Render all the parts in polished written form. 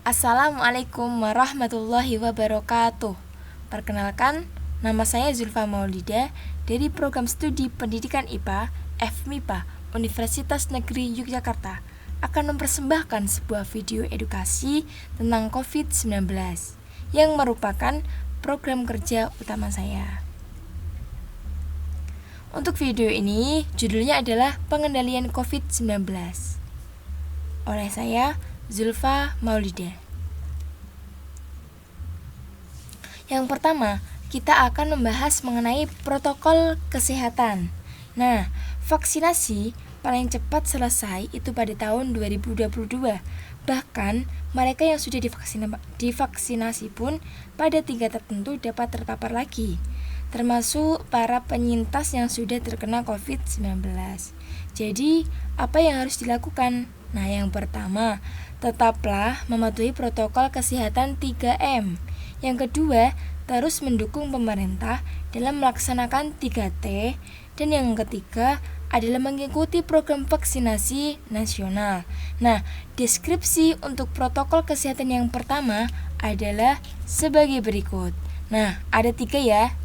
Assalamualaikum warahmatullahi wabarakatuh. Perkenalkan, nama saya Zulfa Maulida dari Program Studi Pendidikan IPA FMIPA Universitas Negeri Yogyakarta akan mempersembahkan sebuah video edukasi tentang COVID-19 yang merupakan program kerja utama saya. Untuk video ini, judulnya adalah Pengendalian COVID-19 oleh saya, Zulfa Maulida. Yang pertama, kita akan membahas mengenai protokol kesehatan. Nah, vaksinasi paling cepat selesai itu pada tahun 2022. Bahkan, mereka yang sudah divaksinasi pun pada tingkat tertentu dapat terpapar lagi, termasuk para penyintas yang sudah terkena COVID-19. Jadi, apa yang harus dilakukan? Nah, yang pertama, tetaplah mematuhi protokol kesehatan 3M. Yang kedua, terus mendukung pemerintah dalam melaksanakan 3T. Dan yang ketiga adalah mengikuti program vaksinasi nasional. Nah, deskripsi untuk protokol kesehatan yang pertama adalah sebagai berikut. Nah, ada 3 ya,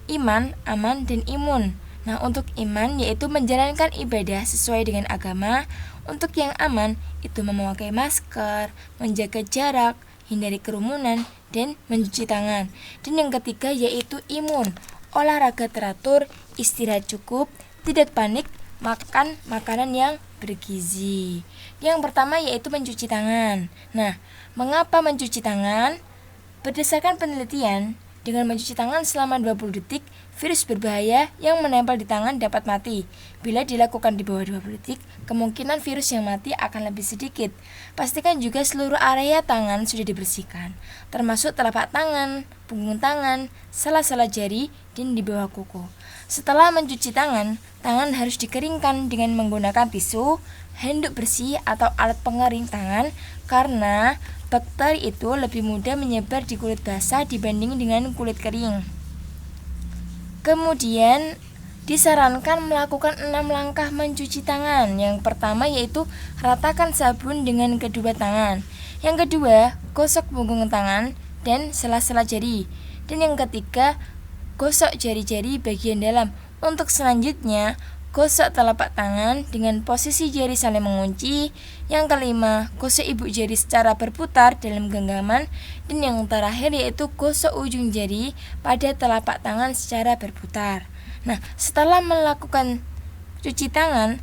iman, aman, dan imun. Nah, untuk iman yaitu menjalankan ibadah sesuai dengan agama. Untuk yang aman itu memakai masker, menjaga jarak, hindari kerumunan, dan mencuci tangan. Dan yang ketiga yaitu imun, olahraga teratur, istirahat cukup, tidak panik, makan makanan yang bergizi. Yang pertama yaitu mencuci tangan. Nah, mengapa mencuci tangan? Berdasarkan penelitian, dengan mencuci tangan selama 20 detik, virus berbahaya yang menempel di tangan dapat mati. Bila dilakukan di bawah 20 detik, kemungkinan virus yang mati akan lebih sedikit. Pastikan juga seluruh area tangan sudah dibersihkan, termasuk telapak tangan, punggung tangan, sela-sela jari, dan di bawah kuku. Setelah mencuci tangan harus dikeringkan dengan menggunakan tisu, handuk bersih, atau alat pengering tangan karena bakteri itu lebih mudah menyebar di kulit basah dibanding dengan kulit kering. Kemudian disarankan melakukan 6 langkah mencuci tangan. Yang pertama yaitu ratakan sabun dengan kedua tangan. Yang kedua, gosok punggung tangan dan sela-sela jari. Dan yang ketiga, gosok jari-jari bagian dalam. Untuk selanjutnya, gosok telapak tangan dengan posisi jari saling mengunci. Yang kelima, gosok ibu jari secara berputar dalam genggaman. Dan yang terakhir yaitu gosok ujung jari pada telapak tangan secara berputar. Nah, setelah melakukan cuci tangan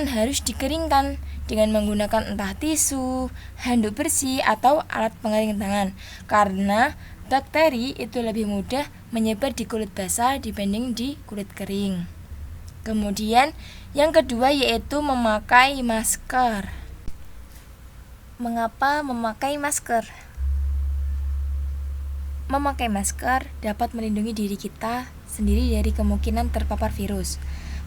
harus dikeringkan dengan menggunakan entah tisu, handuk bersih, atau alat pengering tangan. Karena bakteri itu lebih mudah menyebar di kulit basah dibanding di kulit kering. Kemudian yang kedua yaitu memakai masker. Mengapa memakai masker? Memakai masker dapat melindungi diri kita sendiri dari kemungkinan terpapar virus.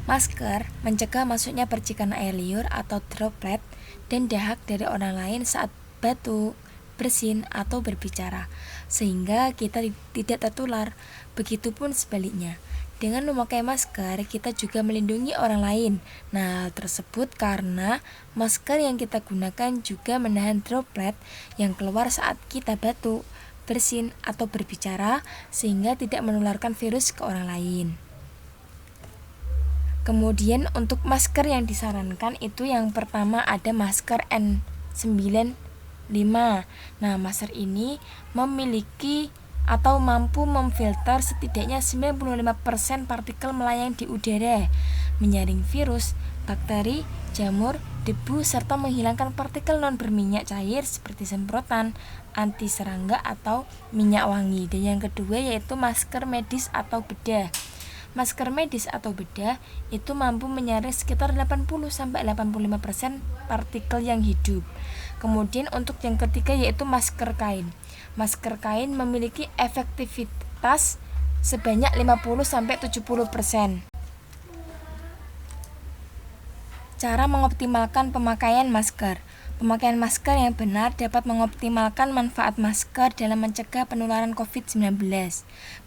Masker mencegah masuknya percikan air liur atau droplet dan dahak dari orang lain saat batuk, bersin, atau berbicara, sehingga kita tidak tertular. Begitupun sebaliknya. Dengan memakai masker, kita juga melindungi orang lain. Nah, hal tersebut karena masker yang kita gunakan juga menahan droplet yang keluar saat kita batuk, bersin, atau berbicara, sehingga tidak menularkan virus ke orang lain. Kemudian untuk masker yang disarankan itu yang pertama ada masker N95. Nah, masker ini memiliki atau mampu memfilter setidaknya 95% partikel melayang di udara, menyaring virus, bakteri, jamur, debu, serta menghilangkan partikel non-berminyak cair seperti semprotan, anti serangga, atau minyak wangi. Dan yang kedua yaitu masker medis atau bedah. Masker medis atau bedah itu mampu menyaring sekitar 80-85% partikel yang hidup. Kemudian untuk yang ketiga yaitu masker kain. Masker kain memiliki efektivitas sebanyak 50-70%. Cara mengoptimalkan pemakaian masker. Pemakaian masker yang benar dapat mengoptimalkan manfaat masker dalam mencegah penularan COVID-19.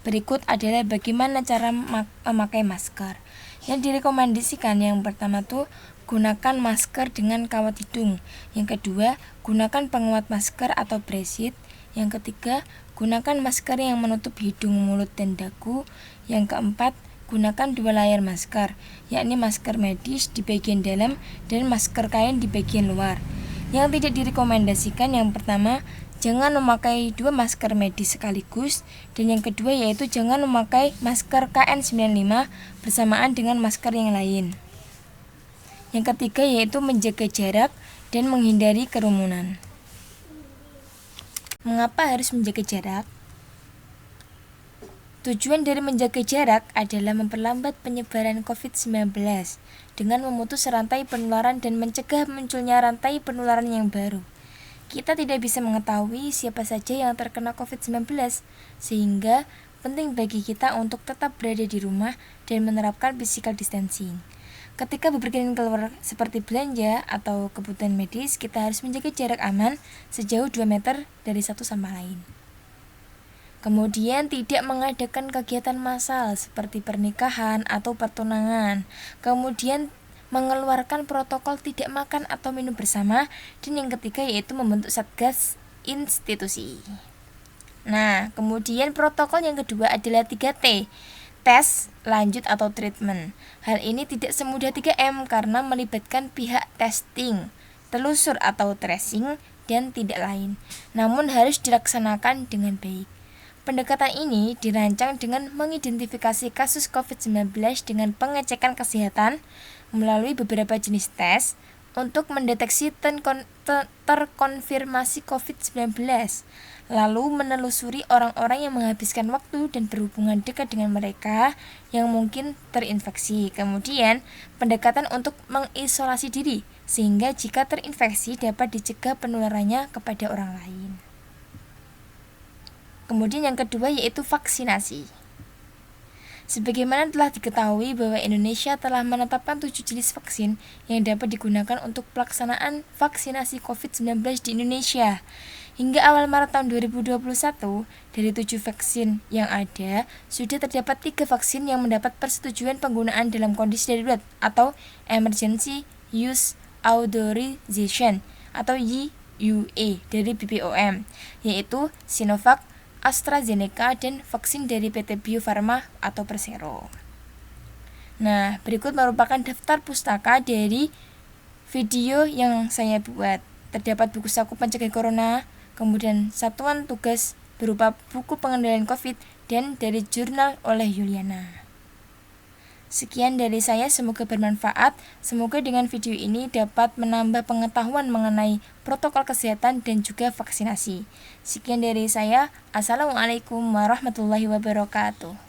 Berikut adalah bagaimana cara memakai masker. Yang direkomendasikan yang pertama tuh gunakan masker dengan kawat hidung. Yang kedua, gunakan penguat masker atau bracket. Yang ketiga, gunakan masker yang menutup hidung, mulut, dan dagu. Yang keempat, gunakan 2 layar masker, yakni masker medis di bagian dalam dan masker kain di bagian luar. Yang tidak direkomendasikan yang pertama, jangan memakai 2 masker medis sekaligus, dan yang kedua yaitu jangan memakai masker KN95 bersamaan dengan masker yang lain. Yang ketiga yaitu menjaga jarak dan menghindari kerumunan. Mengapa harus menjaga jarak? Tujuan dari menjaga jarak adalah memperlambat penyebaran COVID-19 dengan memutus rantai penularan dan mencegah munculnya rantai penularan yang baru. Kita tidak bisa mengetahui siapa saja yang terkena COVID-19, sehingga penting bagi kita untuk tetap berada di rumah dan menerapkan physical distancing. Ketika berpergian keluar seperti belanja atau kebutuhan medis, kita harus menjaga jarak aman sejauh 2 meter dari satu sama lain. Kemudian tidak mengadakan kegiatan massal seperti pernikahan atau pertunangan. Kemudian mengeluarkan protokol tidak makan atau minum bersama. Dan yang ketiga yaitu membentuk satgas institusi. Nah, kemudian protokol yang kedua adalah 3T. Tes, lanjut atau treatment. Hal ini tidak semudah 3M karena melibatkan pihak testing, telusur atau tracing, dan tidak lain. Namun harus dilaksanakan dengan baik. Pendekatan ini dirancang dengan mengidentifikasi kasus COVID-19 dengan pengecekan kesehatan melalui beberapa jenis tes untuk mendeteksi terkonfirmasi COVID-19, lalu menelusuri orang-orang yang menghabiskan waktu dan berhubungan dekat dengan mereka yang mungkin terinfeksi. Kemudian, pendekatan untuk mengisolasi diri, sehingga jika terinfeksi dapat dicegah penularannya kepada orang lain. Kemudian yang kedua yaitu vaksinasi. Sebagaimana telah diketahui bahwa Indonesia telah menetapkan 7 jenis vaksin yang dapat digunakan untuk pelaksanaan vaksinasi COVID-19 di Indonesia. Hingga awal Maret tahun 2021, dari 7 vaksin yang ada, sudah terdapat 3 vaksin yang mendapat persetujuan penggunaan dalam kondisi darurat atau Emergency Use Authorization atau EUA dari BPOM, yaitu Sinovac, AstraZeneca, dan vaksin dari PT Bio Farma atau Persero. Nah, berikut merupakan daftar pustaka dari video yang saya buat. Terdapat buku saku pencegah corona, kemudian satuan tugas berupa buku pengendalian COVID, dan dari jurnal oleh Yuliana. Sekian dari saya, semoga bermanfaat. Semoga dengan video ini dapat menambah pengetahuan mengenai protokol kesehatan dan juga vaksinasi. Sekian dari saya. Assalamualaikum warahmatullahi wabarakatuh.